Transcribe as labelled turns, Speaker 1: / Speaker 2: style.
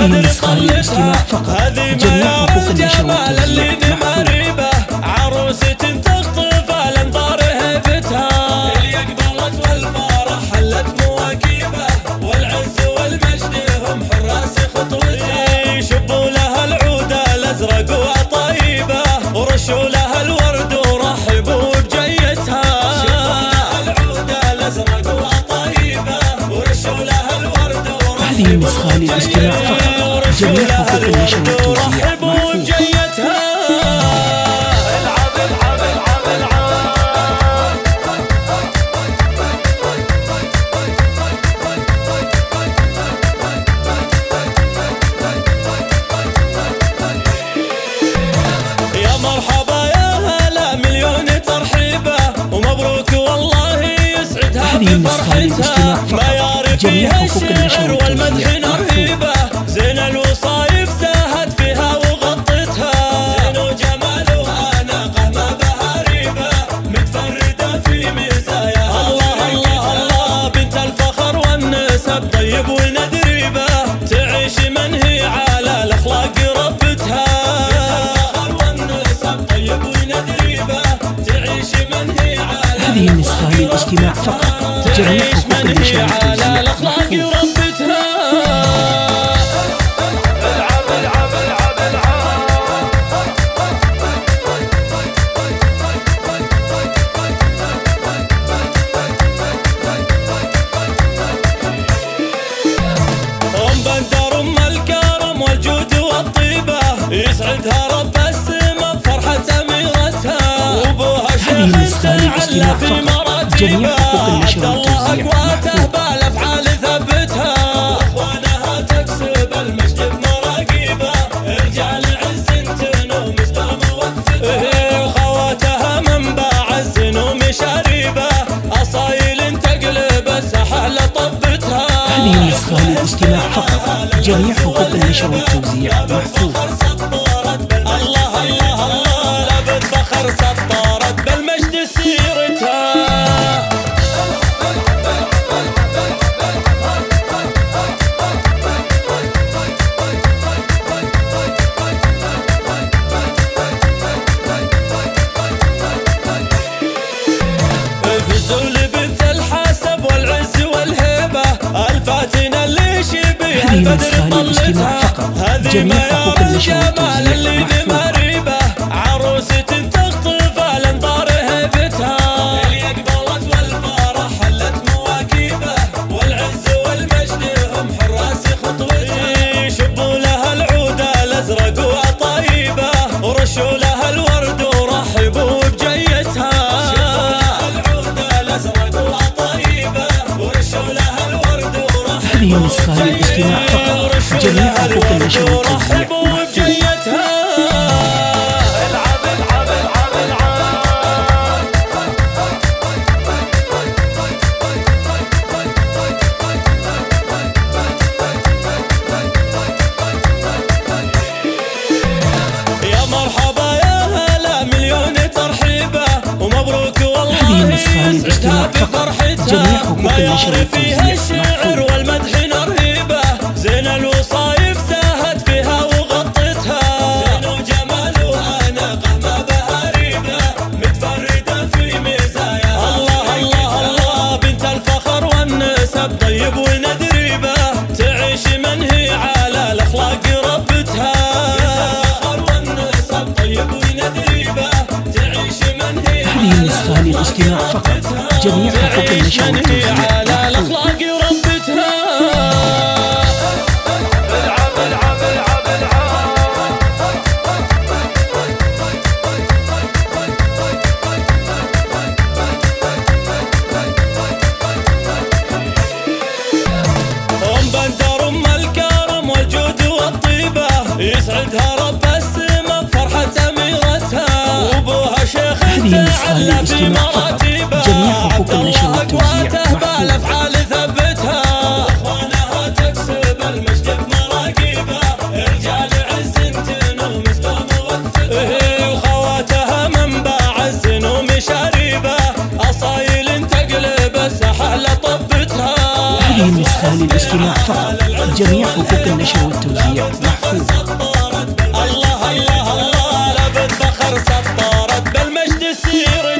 Speaker 1: البدر طلتها هذه ميار الجمال اللي مريبة عروسة تخطف الانظار هيبتها اليقظلت والفرح حلت مواكبه والعز والمجد هم حراس خطوتها شبوا لها العود الازرق وطيبه ورشوا لها الورد ورحبوا بجيتها
Speaker 2: هذه النسخة للاستماع فقط. جميع حقوق النشر والتوزيع مرفوض.
Speaker 1: يا مرحبا يا هلا مليون ترحيبه ومبروك والله يسعدها بفرحتها ما يعرف فيها الشعر والمدح نرهيبه زين الوصايف زاهت فيها وغطتها زين وجمالها ناقه ما بها ريبه متفرده في مزاياها الله الله الله بنت الفخر والنسب طيب وندريبه تعيش من هي على الاخلاق ربتها
Speaker 2: هذه النسخة للاستماع فقط. جميع حقوق النشر والتوزيع مرفوض.
Speaker 1: بندر ام الكرم والجود والطيبه يسعدها رب السما بفرحه اميرتها وابوها شيخ تعلى في مراتبه عبد الله اقواته بالافعال ثبتها اخوانها تكسب المجد بمراقبه رجال عز تنوم اسلام وقفتها وخواتها منبع الزنوم شريبه اصايل تقلب الساحه لطبتها
Speaker 2: هذه النسخة للاستماع فقط. جميع حقوق النشر والتوزيع مرفوض.
Speaker 1: الله الله الله لابد فخر سطرت بالمجد سيرتها فزول بنت الحسب والعز والهيبه الفاتنه اللي شبيها البدر طلتها هذه ميار الجمال اللي مريبه عروسة تخطف الانظار هيبتها اليقظلت والفرح حلت مواكبه والعز والمجد هم حراس خطوتها شبوا لها العود الازرق وطيبه ورشوا لها الورد ورحبوا بجيتها
Speaker 2: هذه النسخة للاستماع فقط. جميع حقوق النشر والتوزيع مرفوض.
Speaker 1: يا مرحبا يا هلا مليون ترحيبه ومبروك والله يسعدها بفرحتها ما يعرف فيها الشعر والمدح نرهيبه زين الوصايف زاهت فيها وغطتها زين وجمالها ناقه ما بها ريبه متفرده في مزاياها الله الله الله بنت الفخر والنسب طيب وندريبه تعيش من هي على الاخلاق ربتها
Speaker 2: هذه النسخة للاستماع فقط. جميع حقوق النشر والتوزيع مرفوض.
Speaker 1: بندر ام الكرم والجود والطيبه يسعدها رب السما بفرحه اميرتها وابوها شيخ تعلى في مراتبه عبد الله اقواته بالافعال ثبتها اخوانها تكسب المجد بمراقبه رجال عز تنوم اسلام وقفتها وخواتها منبع الزنوم شريبه اصايل تقلب الساحه لطبتها
Speaker 2: هذه النسخة النسخة للاستماع فقط. جميع حقوق النشر والتوزيع محفوظة.
Speaker 1: الله الله الله لا بالفخر سطرت بالمجد سيري.